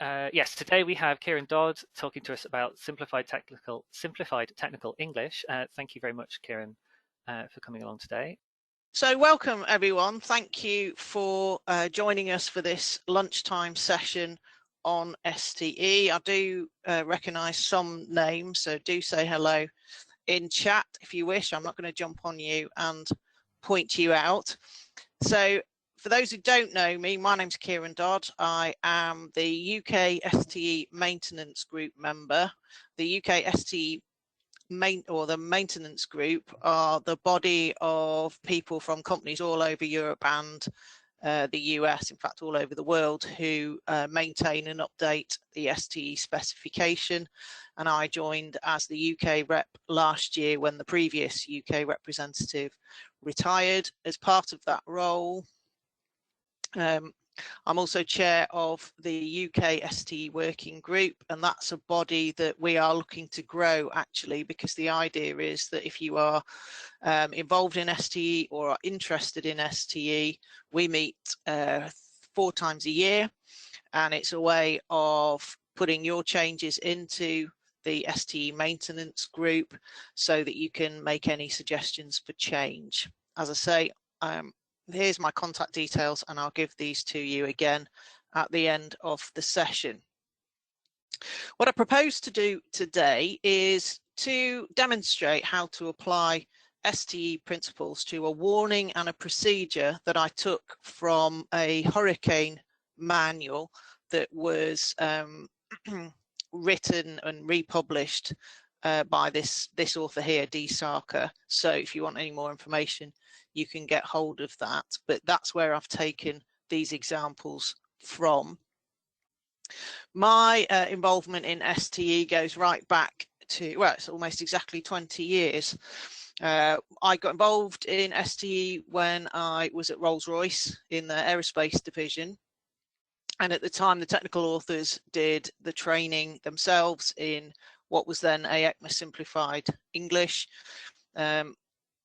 Yes, today we have Ciaran Dodd talking to us about simplified technical English. Thank you very much, Ciaran, for coming along today. So welcome everyone. Thank you for joining us for this lunchtime session on STE. I do recognise some names, so do say hello in chat if you wish. I'm not going to jump on you and point you out. So for those who don't know me, my name's Ciaran Dodd. I am the UK STE Maintenance Group member. The UK STE the maintenance group are the body of people from companies all over Europe and the US, in fact all over the world, who maintain and update the STE specification. And I joined as the UK rep last year when the previous UK representative retired. As part of that role, I'm also chair of the UK STE working group, and that's a body that we are looking to grow actually, because the idea is that if you are involved in STE or are interested in STE, we meet 4 times a year, and it's a way of putting your changes into the STE maintenance group so that you can make any suggestions for change. As I say, here's my contact details, and I'll give these to you again at the end of the session. What I propose to do today is to demonstrate how to apply STE principles to a warning and a procedure that I took from a hurricane manual that was written and republished by this author here, D. Sarker. So if you want any more information, you can get hold of that, but that's where I've taken these examples from. My involvement in STE goes right back to, well, it's almost exactly 20 years. I got involved in STE when I was at Rolls-Royce in the aerospace division. And at the time, the technical authors did the training themselves in what was then ASD Simplified English.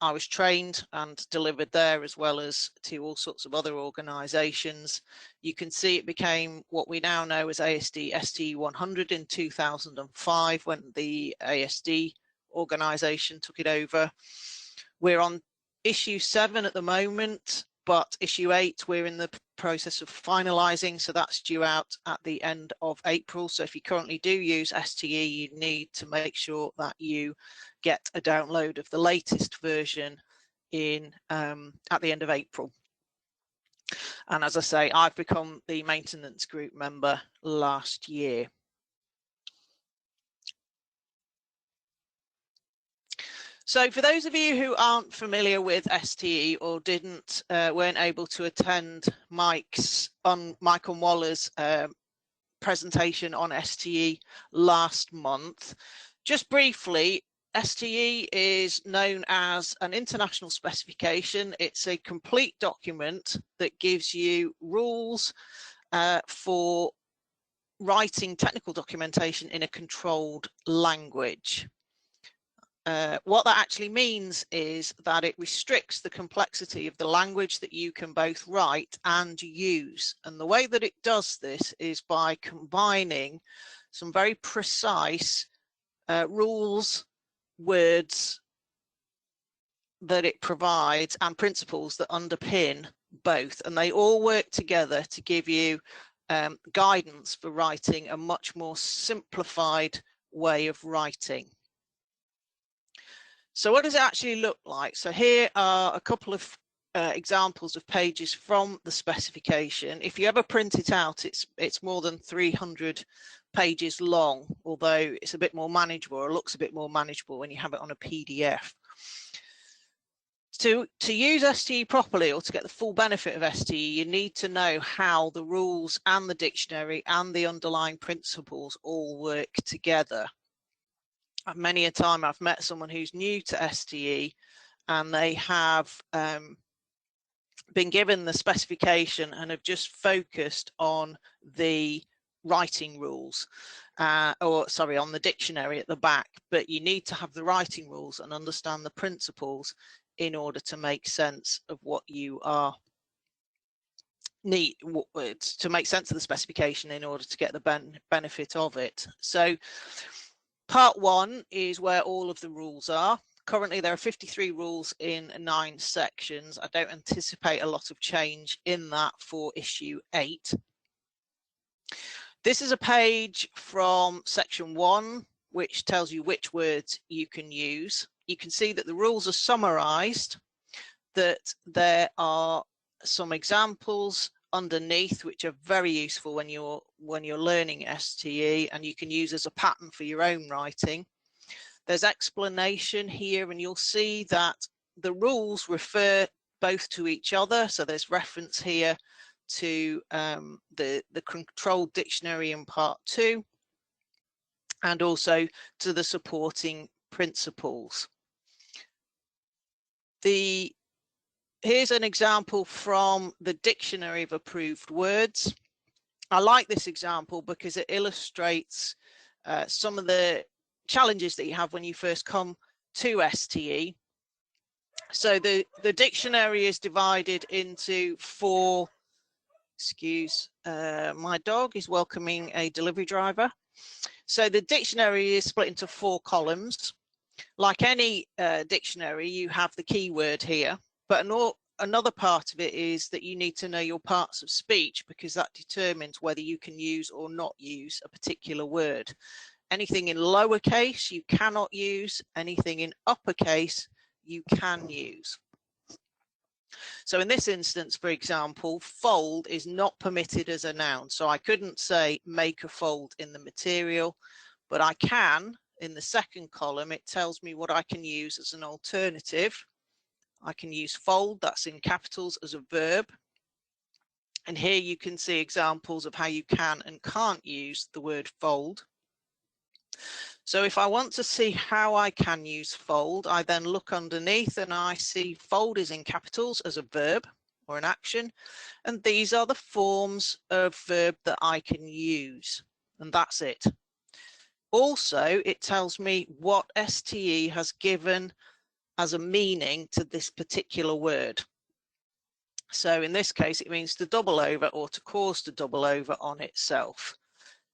I was trained and delivered there, as well as to all sorts of other organisations. You can see it became what we now know as ASD-STE100 in 2005 when the ASD organisation took it over. We're on issue 7 at the moment, but issue 8 we're in the process of finalising, so that's due out at the end of April. So if you currently do use STE, you need to make sure that you get a download of the latest version in at the end of April. And as I say, I've become the maintenance group member last year. So for those of you who aren't familiar with STE or weren't able to attend Mike and Waller's presentation on STE last month, just briefly, STE is known as an international specification. It's a complete document that gives you rules for writing technical documentation in a controlled language. What that actually means is that it restricts the complexity of the language that you can both write and use. And the way that it does this is by combining some very precise rules, words that it provides, and principles that underpin both. And they all work together to give you guidance for writing a much more simplified way of writing. So what does it actually look like? So here are a couple of examples of pages from the specification. If you ever print it out, it's more than 300 pages long, although it's a bit more manageable, or looks a bit more manageable when you have it on a PDF. To use STE properly, or to get the full benefit of STE, you need to know how the rules and the dictionary and the underlying principles all work together. Many a time I've met someone who's new to STE and they have been given the specification and have just focused on the writing rules, on the dictionary at the back, but you need to have the writing rules and understand the principles in order to make sense of what you are need to make sense of the specification in order to get the benefit of it. So part 1 is where all of the rules are. Currently there are 53 rules in 9 sections. I don't anticipate a lot of change in that for issue 8. This is a page from section 1 which tells you which words you can use. You can see that the rules are summarized, that there are some examples underneath which are very useful when you're learning STE, and you can use as a pattern for your own writing. There's explanation here, and you'll see that the rules refer both to each other. So there's reference here to the controlled dictionary in part 2, and also to the supporting principles. Here's an example from the Dictionary of Approved Words. I like this example because it illustrates some of the challenges that you have when you first come to STE. So the dictionary is divided into 4, my dog is welcoming a delivery driver. So the dictionary is split into 4 columns. Like any dictionary, you have the keyword here, but another part of it is that you need to know your parts of speech, because that determines whether you can use or not use a particular word. Anything in lowercase you cannot use, anything in uppercase you can use. So in this instance, for example, fold is not permitted as a noun. So I couldn't say make a fold in the material, but I can, in the second column, it tells me what I can use as an alternative. I can use fold, that's in capitals, as a verb. And here you can see examples of how you can and can't use the word fold. So if I want to see how I can use fold, I then look underneath and I see fold is in capitals as a verb or an action. And these are the forms of verb that I can use. And that's it. Also, it tells me what STE has given as a meaning to this particular word. So in this case, it means to double over or to cause to double over on itself.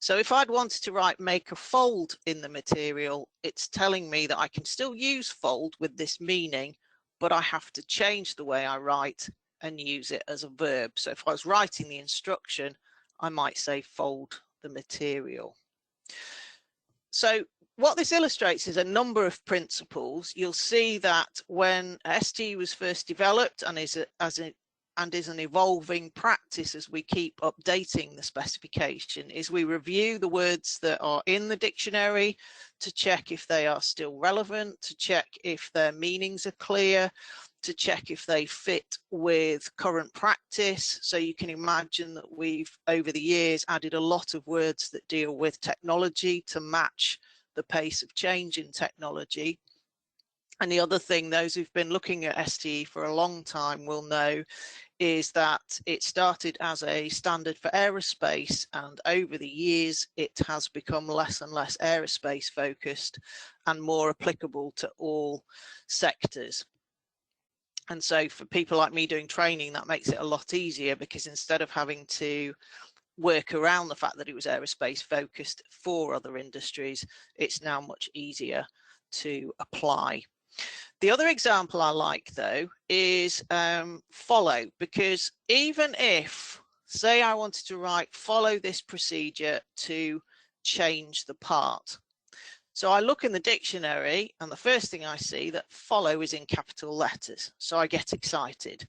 So if I'd wanted to write make a fold in the material, it's telling me that I can still use fold with this meaning, but I have to change the way I write and use it as a verb. So if I was writing the instruction, I might say fold the material. So what this illustrates is a number of principles. You'll see that when STE was first developed and is an evolving practice as we keep updating the specification, is we review the words that are in the dictionary to check if they are still relevant, to check if their meanings are clear, to check if they fit with current practice. So you can imagine that we've over the years added a lot of words that deal with technology to match the pace of change in technology. And the other thing, those who've been looking at STE for a long time will know, is that it started as a standard for aerospace, and over the years it has become less and less aerospace focused and more applicable to all sectors. And so for people like me doing training, that makes it a lot easier, because instead of having to work around the fact that it was aerospace focused for other industries, it's now much easier to apply. The other example I like, though, is follow, because even if, say I wanted to write follow this procedure to change the part. So I look in the dictionary and the first thing I see that follow is in capital letters. So I get excited.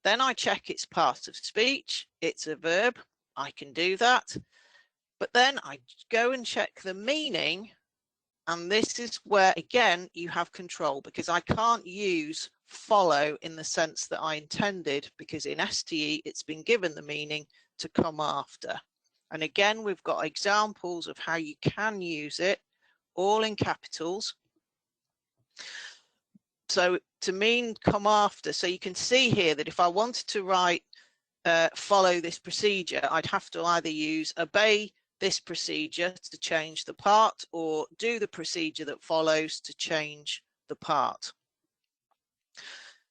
Then I check its part of speech. It's a verb. I can do that. But then I go and check the meaning. And this is where, again, you have control, because I can't use follow in the sense that I intended, because in STE, it's been given the meaning to come after. And again, we've got examples of how you can use it, all in capitals. So to mean come after, so you can see here that if I wanted to write follow this procedure, I'd have to either use obey this procedure to change the part, or do the procedure that follows to change the part.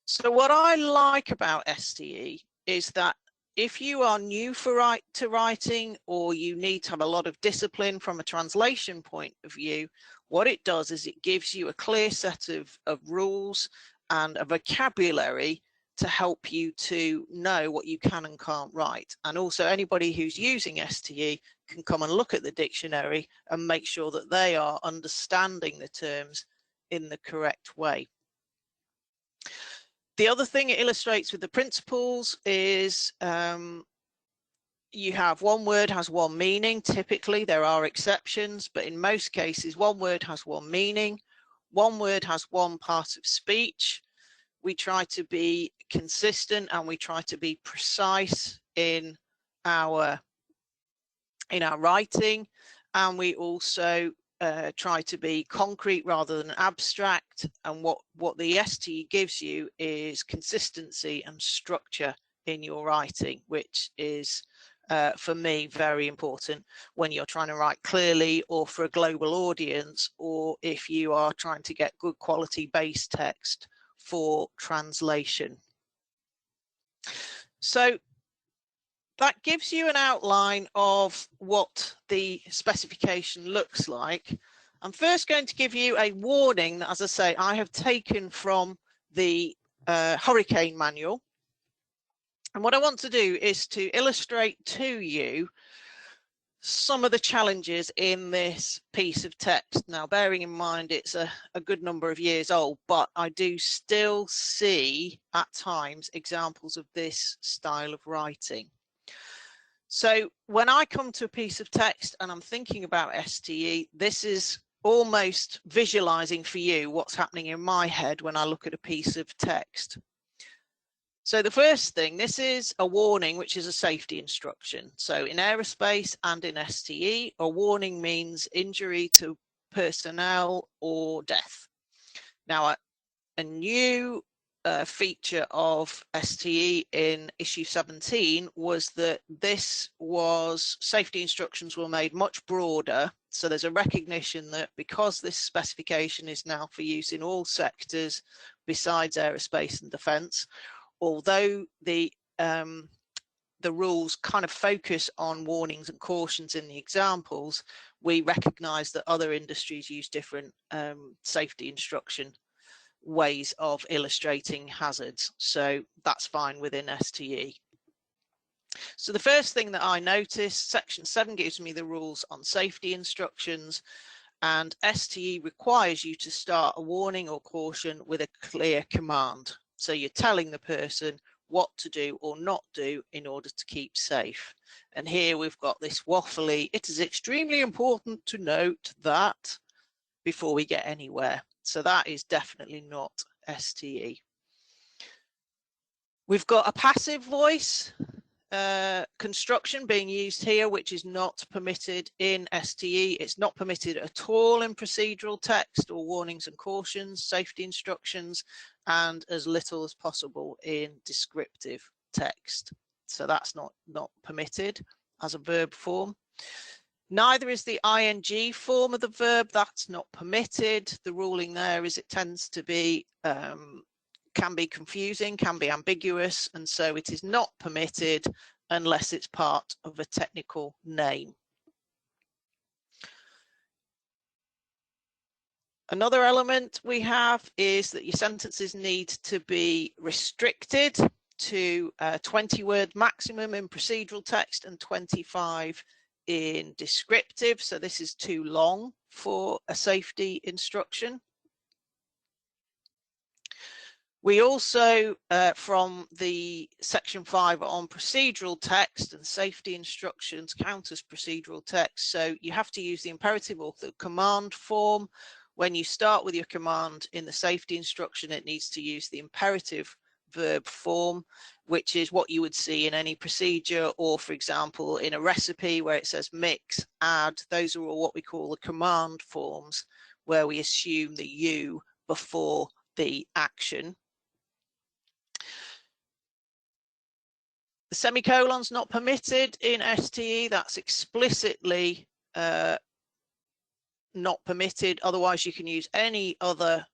So what I like about STE is that if you are new to writing, or you need to have a lot of discipline from a translation point of view, what it does is it gives you a clear set of rules and a vocabulary to help you to know what you can and can't write. And also anybody who's using STE can come and look at the dictionary and make sure that they are understanding the terms in the correct way. The other thing it illustrates with the principles is you have one word has one meaning. Typically there are exceptions, but in most cases one word has one meaning. One word has one part of speech. We try to be consistent and we try to be precise in our writing, and we also try to be concrete rather than abstract. And what the STE gives you is consistency and structure in your writing, which is for me very important when you're trying to write clearly, or for a global audience, or if you are trying to get good quality base text for translation. So that gives you an outline of what the specification looks like. I'm first going to give you a warning that, as I say, I have taken from the Hurricane Manual. And what I want to do is to illustrate to you some of the challenges in this piece of text. Now, bearing in mind it's a good number of years old, but I do still see at times examples of this style of writing. So when I come to a piece of text and I'm thinking about STE, this is almost visualizing for you what's happening in my head when I look at a piece of text. So the first thing, this is a warning, which is a safety instruction. So in aerospace and in STE, a warning means injury to personnel or death. Now, a new feature of STE in issue 17 was that safety instructions were made much broader. So there's a recognition that because this specification is now for use in all sectors besides aerospace and defence, although the rules kind of focus on warnings and cautions in the examples, we recognise that other industries use different safety instruction ways of illustrating hazards. So that's fine within STE. So the first thing that I noticed, section 7 gives me the rules on safety instructions, and STE requires you to start a warning or caution with a clear command. So you're telling the person what to do or not do in order to keep safe. And here we've got this waffly, it is extremely important to note that, before we get anywhere. So that is definitely not STE. We've got a passive voice construction being used here, which is not permitted in STE. It's not permitted at all in procedural text or warnings and cautions, safety instructions, and as little as possible in descriptive text. So that's not permitted as a verb form. Neither is the ing form of the verb, that's not permitted. The ruling there is it tends to be, can be confusing, can be ambiguous, and so it is not permitted unless it's part of a technical name. Another element we have is that your sentences need to be restricted to 20-word maximum in procedural text and 25 in descriptive. So this is too long for a safety instruction. We also, from the section 5 on procedural text and safety instructions, count as procedural text. So you have to use the imperative or the command form. When you start with your command in the safety instruction, it needs to use the imperative verb form, which is what you would see in any procedure, or for example in a recipe where it says mix, add. Those are all what we call the command forms, where we assume the you before the action. The semicolon's not permitted in STE, that's explicitly not permitted. Otherwise you can use any other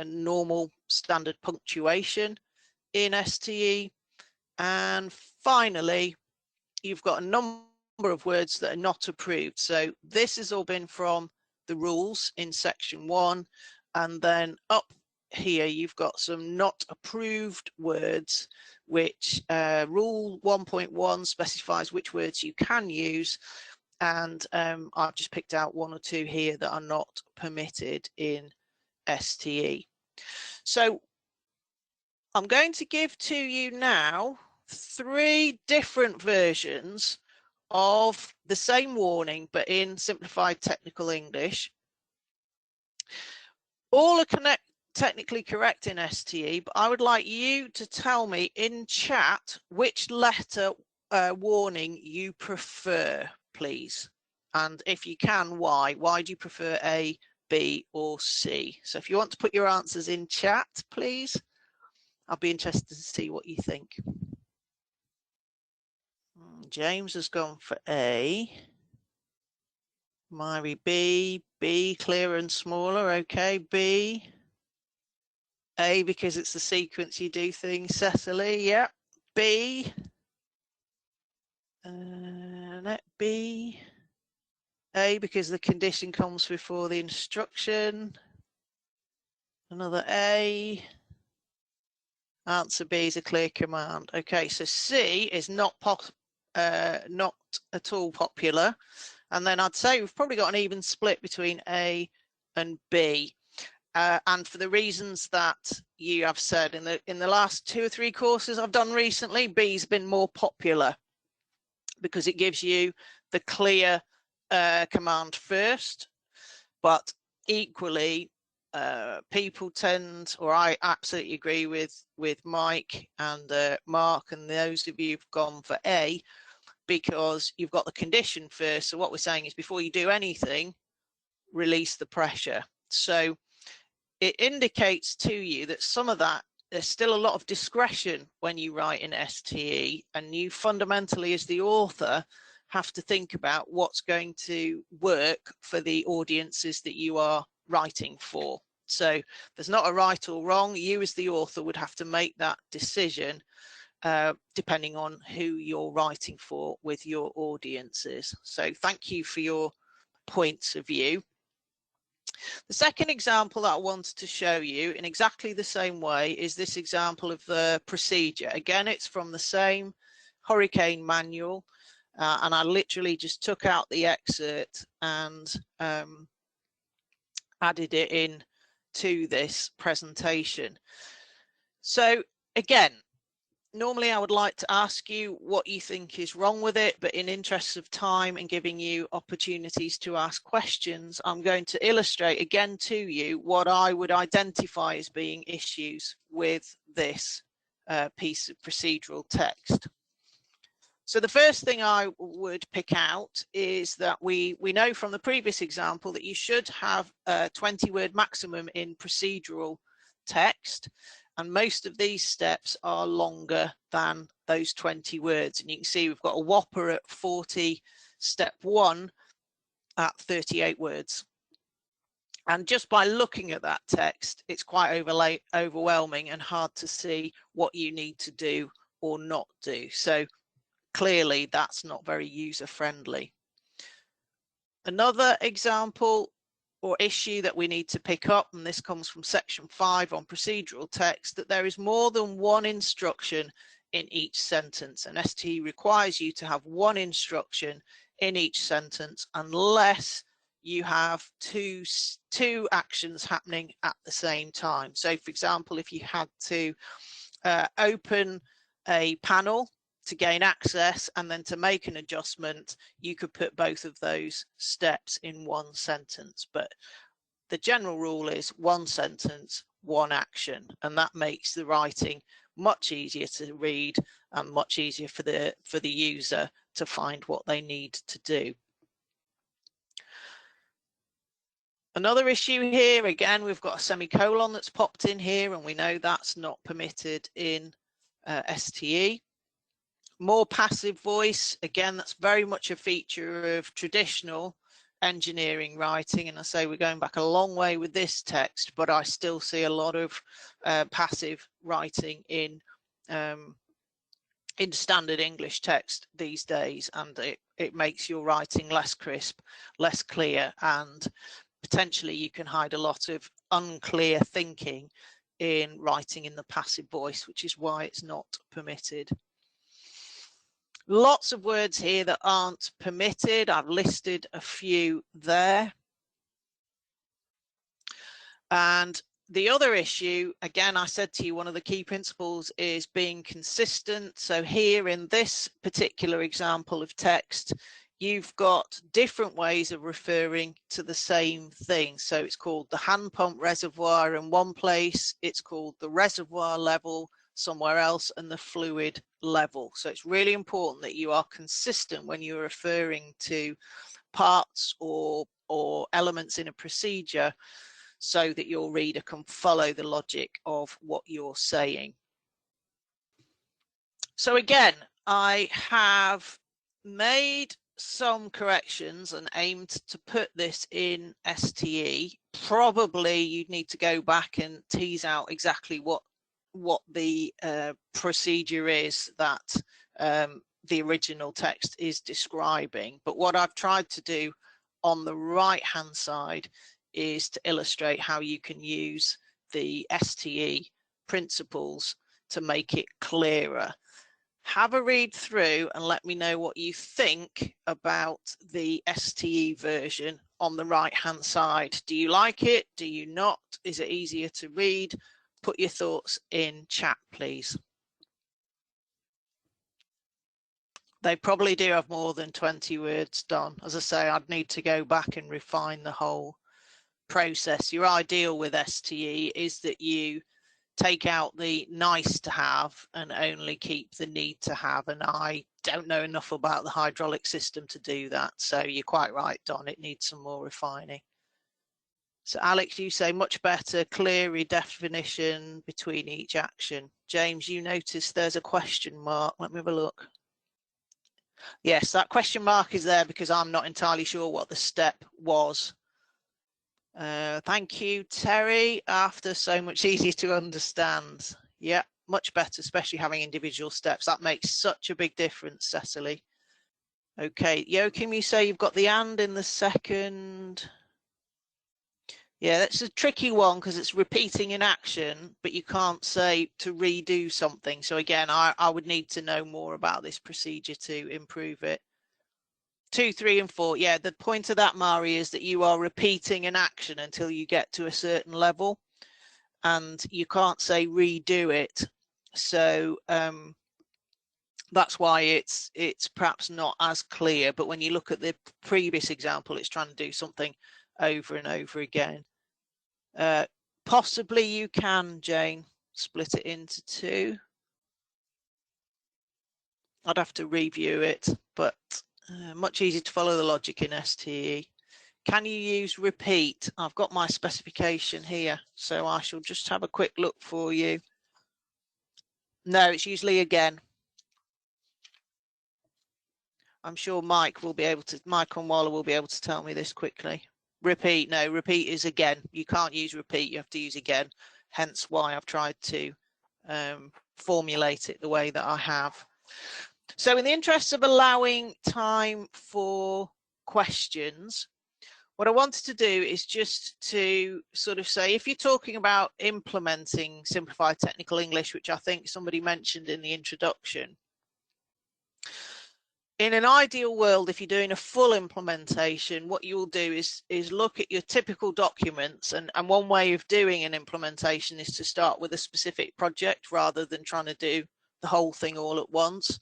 normal standard punctuation in STE. And finally, you've got a number of words that are not approved. So this has all been from the rules in section 1, and then up here you've got some not approved words, which rule 1.1 specifies which words you can use, and I've just picked out 1 or 2 here that are not permitted in STE. So I'm going to give to you now 3 different versions of the same warning, but in simplified technical English. All are technically correct in STE, but I would like you to tell me in chat which letter warning you prefer, please. And if you can, why? Why do you prefer A, B, or C? So if you want to put your answers in chat, please. I'll be interested to see what you think. James has gone for A. Myri B. B, clearer and smaller. Okay, B. A, because it's the sequence you do things. Cecily, yeah. B. B. A, because the condition comes before the instruction. Another A. Answer B is a clear command. Okay, so C is not at all popular. And then I'd say we've probably got an even split between A and B. And for the reasons that you have said in the last 2 or 3 courses I've done recently, B's been more popular because it gives you the clear command first, but equally people tend, or I absolutely agree with Mike and Mark and those of you who've gone for A, because you've got the condition first. So what we're saying is before you do anything, release the pressure. So it indicates to you that some of that, there's still a lot of discretion when you write in STE, and you fundamentally as the author have to think about what's going to work for the audiences that you are writing for. So there's not a right or wrong. You as the author would have to make that decision depending on who you're writing for with your audiences. So thank you for your points of view. The second example that I wanted to show you in exactly the same way is this example of the procedure. Again, it's from the same Hurricane manual, and I literally just took out the excerpt and added it in to this presentation. So again, normally I would like to ask you what you think is wrong with it, but in interest of time and giving you opportunities to ask questions, I'm going to illustrate again to you what I would identify as being issues with this piece of procedural text. So the first thing I would pick out is that we know from the previous example that you should have a 20-word maximum in procedural text, and most of these steps are longer than those 20 words. And you can see we've got a whopper at 40, step 1 at 38 words. And just by looking at that text, it's quite overwhelming and hard to see what you need to do or not do. So clearly that's not very user-friendly. Another example or issue that we need to pick up, and this comes from section 5 on procedural text, that there is more than one instruction in each sentence, and STE requires you to have one instruction in each sentence unless you have two actions happening at the same time. So for example, if you had to open a panel to gain access and then to make an adjustment, you could put both of those steps in one sentence. But the general rule is one sentence, one action, and that makes the writing much easier to read and much easier for the user to find what they need to do. Another issue here, again, we've got a semicolon that's popped in here, and we know that's not permitted in STE. More passive voice, again, that's very much a feature of traditional engineering writing, and I say we're going back a long way with this text, but I still see a lot of passive writing in in standard English text these days, and it makes your writing less crisp, less clear, and potentially you can hide a lot of unclear thinking in writing in the passive voice, which is why it's not permitted. Lots of words here that aren't permitted. I've listed a few there. And the other issue, again, I said to you, one of the key principles is being consistent. So here in this particular example of text, you've got different ways of referring to the same thing. So it's called the hand pump reservoir in one place, it's called the reservoir level somewhere else, and the fluid level. So it's really important that you are consistent when you're referring to parts or elements in a procedure, so that your reader can follow the logic of what you're saying. So again, I have made some corrections and aimed to put this in STE. Probably you'd need to go back and tease out exactly what the procedure is that the original text is describing. But what I've tried to do on the right hand side is to illustrate how you can use the STE principles to make it clearer. Have a read through and let me know what you think about the STE version on the right hand side. Do you like it? Do you not? Is it easier to read? Put your thoughts in chat, please. They probably do have more than 20 words, Don. As I say, I'd need to go back and refine the whole process. Your ideal with STE is that you take out the nice to have and only keep the need to have, and I don't know enough about the hydraulic system to do that, so you're quite right, Don, it needs some more refining. So Alex, you say much better, clear redefinition between each action. James, you notice there's a question mark. Let me have a look. Yes, that question mark is there because I'm not entirely sure what the step was. Thank you, Terry. After, so much easier to understand. Yeah, much better, especially having individual steps. That makes such a big difference, Cecily. Okay, Joachim, you say you've got the and in the second. Yeah, that's a tricky one because it's repeating an action, but you can't say to redo something. So again, I would need to know more about this procedure to improve it. 2, 3, and 4. Yeah, the point of that, Mari, is that you are repeating an action until you get to a certain level, and you can't say redo it. So that's why it's perhaps not as clear. But when you look at the previous example, it's trying to do something over and over again. Possibly you can, Jane, split it into 2. I'd have to review it, but much easier to follow the logic in STE. Can you use repeat? I've got my specification here, so I shall just have a quick look for you. No, it's usually again. I'm sure Mike will be able to, Mike Onwalla will be able to tell me this quickly. Repeat, no, repeat is again. You can't use repeat, you have to use again. Hence why I've tried to formulate it the way that I have. So in the interest of allowing time for questions, what I wanted to do is just to sort of say, if you're talking about implementing simplified technical English, which I think somebody mentioned in the introduction, in an ideal world, if you're doing a full implementation, what you'll do is look at your typical documents, and one way of doing an implementation is to start with a specific project rather than trying to do the whole thing all at once.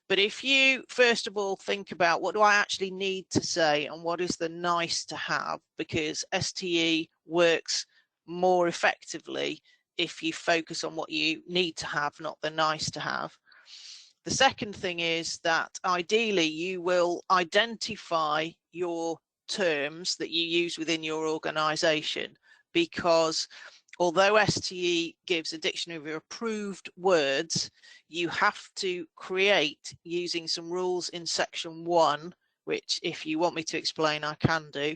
But if you first of all think about what do I actually need to say and what is the nice to have, because STE works more effectively if you focus on what you need to have, not the nice to have. The second thing is that ideally you will identify your terms that you use within your organization, because although STE gives a dictionary of approved words, you have to create using some rules in section 1, which if you want me to explain, I can do,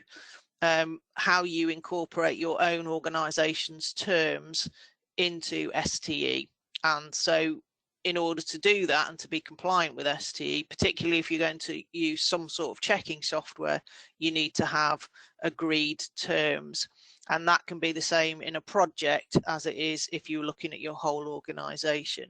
how you incorporate your own organization's terms into STE. And so in order to do that and to be compliant with STE, particularly if you're going to use some sort of checking software, you need to have agreed terms. And that can be the same in a project as it is if you're looking at your whole organisation.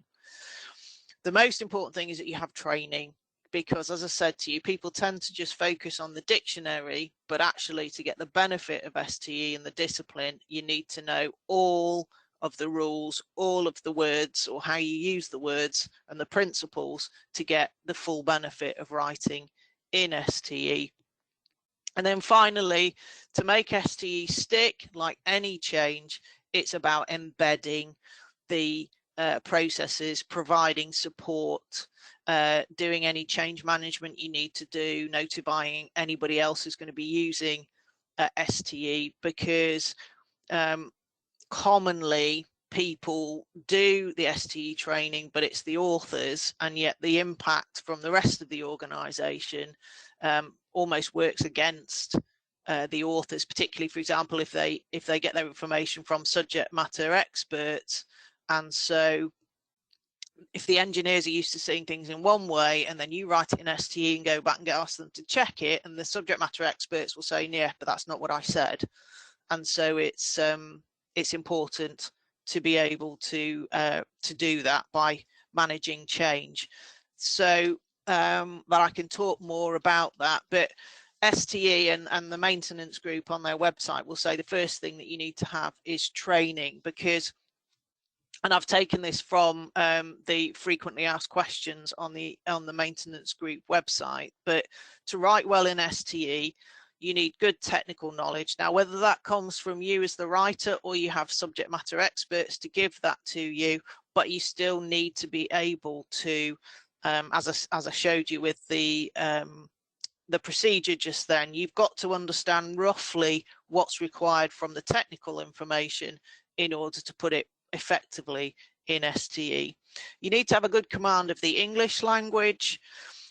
The most important thing is that you have training, because as I said to you, people tend to just focus on the dictionary, but actually to get the benefit of STE and the discipline, you need to know all of the rules, all of the words, or how you use the words and the principles to get the full benefit of writing in STE. And then finally, to make STE stick, like any change, it's about embedding the processes, providing support, doing any change management you need to do, notifying anybody else who's going to be using STE, because commonly people do the STE training, but it's the authors, and yet the impact from the rest of the organisation almost works against the authors, particularly, for example, if they get their information from subject matter experts. And so if the engineers are used to seeing things in one way, and then you write it in STE and go back and ask them to check it, and the subject matter experts will say, yeah, but that's not what I said. And so it's important to be able to do that by managing change. So but I can talk more about that. But STE and the maintenance group on their website will say the first thing that you need to have is training, because, and I've taken this from the frequently asked questions on the maintenance group website, but to write well in STE, you need good technical knowledge. Now, whether that comes from you as the writer or you have subject matter experts to give that to you, but you still need to be able to, as I showed you with the procedure just then, you've got to understand roughly what's required from the technical information in order to put it effectively in STE. You need to have a good command of the English language.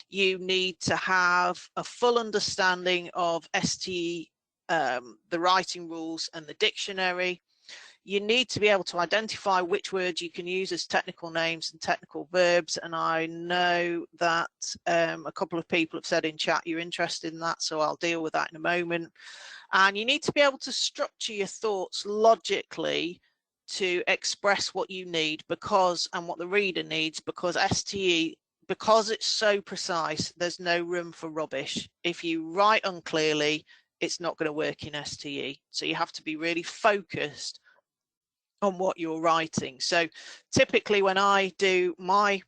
You need to have a full understanding of STE, the writing rules and the dictionary. You need to be able to identify which words you can use as technical names and technical verbs. And I know that a couple of people have said in chat you're interested in that, so I'll deal with that in a moment. And you need to be able to structure your thoughts logically to express what you need, because, and what the reader needs, because STE, because it's so precise, there's no room for rubbish. If you write unclearly, it's not going to work in STE. So you have to be really focused on what you're writing. So typically when I do my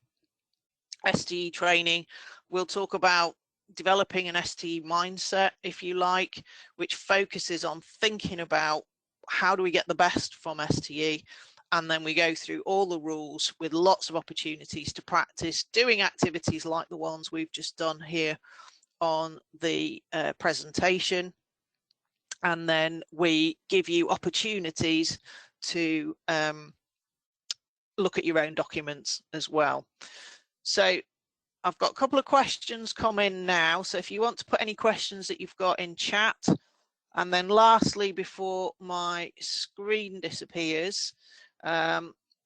STE training, we'll talk about developing an STE mindset, if you like, which focuses on thinking about how do we get the best from STE. And then we go through all the rules with lots of opportunities to practice doing activities like the ones we've just done here on the presentation. And then we give you opportunities to look at your own documents as well. So I've got a couple of questions coming now. So if you want to put any questions that you've got in chat. And then lastly, before my screen disappears,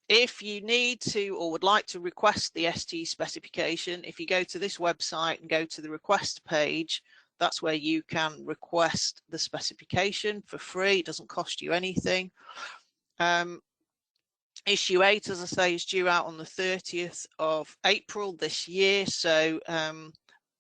if you need to or would like to request the STE specification, if you go to this website and go to the request page, that's where you can request the specification for free. It doesn't cost you anything. Issue 8, as I say, is due out on the 30th of April this year. So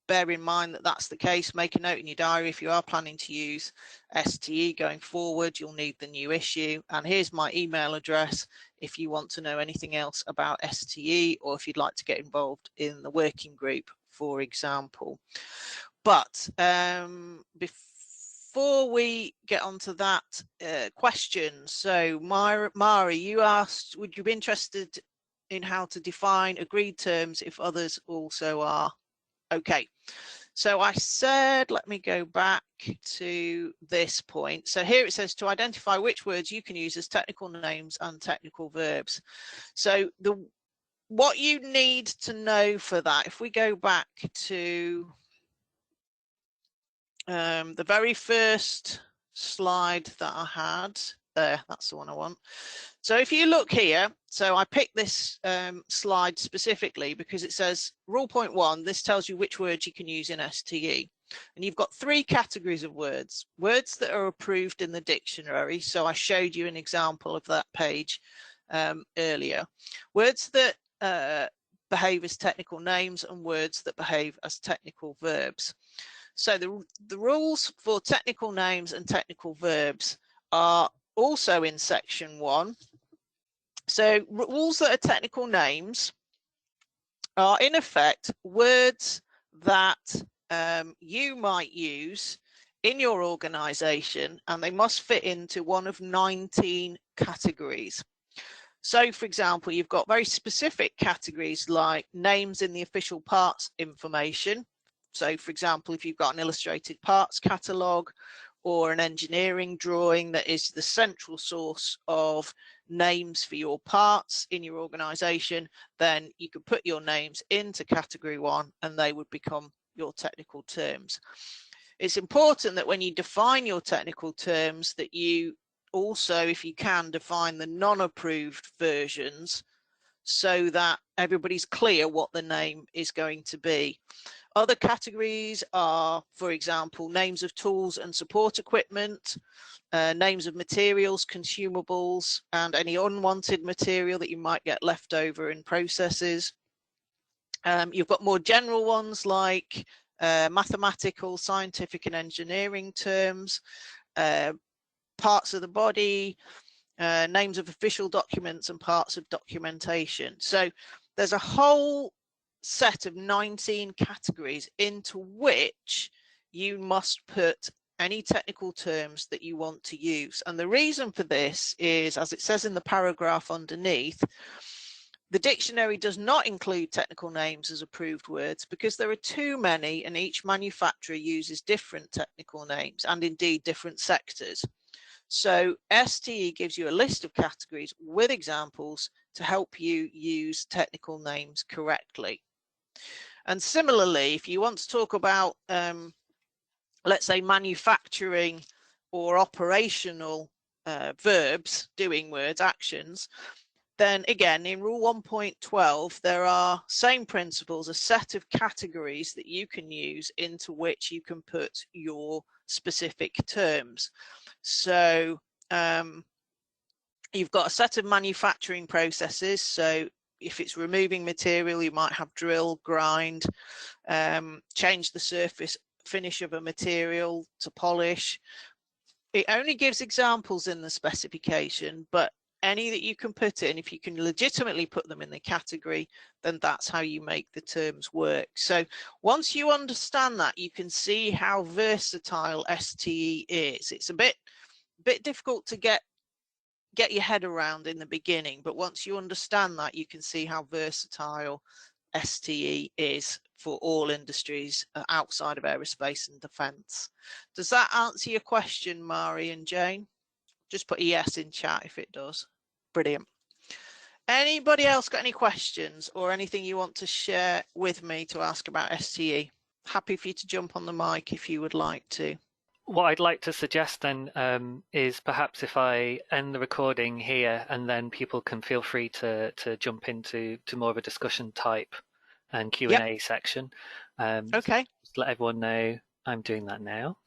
bear in mind that that's the case. Make a note in your diary. If you are planning to use STE going forward, you'll need the new issue. And here's my email address if you want to know anything else about STE, or if you'd like to get involved in the working group, for example. But before we get onto that question, so Mari, you asked, would you be interested in how to define agreed terms if others also are? Okay, so I said, let me go back to this point. So here it says to identify which words you can use as technical names and technical verbs. So what you need to know for that, if we go back to the very first slide that I had, there, that's the one I want. So if you look here, so I picked this slide specifically because it says rule point 1, this tells you which words you can use in STE. And you've got 3 categories of words. Words that are approved in the dictionary. So I showed you an example of that page earlier. Words that behave as technical names and words that behave as technical verbs. So the rules for technical names and technical verbs are also in section 1. So rules that are technical names are in effect words that you might use in your organization, and they must fit into one of 19 categories. So for example, you've got very specific categories like names in the official parts information. So for example, if you've got an illustrated parts catalogue or an engineering drawing that is the central source of names for your parts in your organization, then you could put your names into category 1 and they would become your technical terms. It's important that when you define your technical terms that you also, if you can, define the non-approved versions so that everybody's clear what the name is going to be. Other categories are, for example, names of tools and support equipment, names of materials, consumables, and any unwanted material that you might get left over in processes. You've got more general ones like mathematical, scientific and engineering terms, parts of the body, names of official documents and parts of documentation. So there's a whole set of 19 categories into which you must put any technical terms that you want to use. And the reason for this is, as it says in the paragraph underneath, the dictionary does not include technical names as approved words because there are too many and each manufacturer uses different technical names and indeed different sectors. So STE gives you a list of categories with examples to help you use technical names correctly. And similarly, if you want to talk about, let's say, manufacturing or operational verbs, doing words, actions, then again, in rule 1.12, there are same principles, a set of categories that you can use into which you can put your specific terms. So you've got a set of manufacturing processes. So if it's removing material, you might have drill, grind, change the surface finish of a material to polish. It only gives examples in the specification, but any that you can put in, if you can legitimately put them in the category, then that's how you make the terms work. So once you understand that, you can see how versatile STE is. It's a bit difficult to get your head around in the beginning, but once you understand that, you can see how versatile STE is for all industries outside of aerospace and defence. Does that answer your question, Mari and Jane? Just put a yes in chat if it does. Brilliant. Anybody else got any questions or anything you want to share with me to ask about STE? Happy for you to jump on the mic if you would like to. What I'd like to suggest then is perhaps if I end the recording here and then people can feel free to jump into more of a discussion type and Q&A section. Okay. Just let everyone know I'm doing that now.